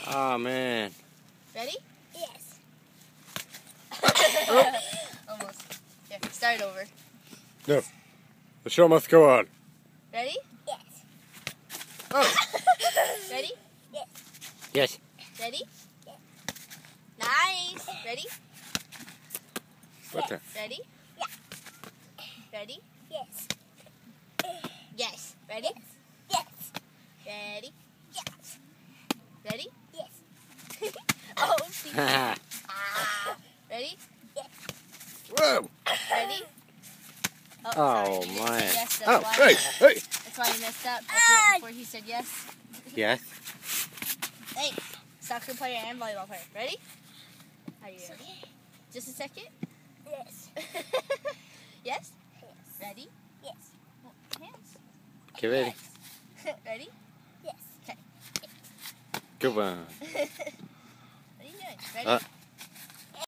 Oh, man. Ready? Yes. Almost. Here, start over. No. The show must go on. Ready? Yes. Oh. Ready? Yes. Yes. Ready? Yes. Nice. Ready? What the? Ready? Yeah. Ready? Yes. Yes. Ready? Yes. Ready? Yes. Ready? Yes. Oh, see. Whoa. Ready? Oh, Ready? oh sorry. You didn't say man. yes, that's Oh, why. hey, hey. That's why you messed up. I threw it before he said yes. Yes. Thanks. Soccer player and volleyball player. Ready? How you doing? Okay. Just a second. Yes. Yes? Yes. Ready? Yes. Hands. Get ready. Ready? Yes. Good one. What are you doing? Ready?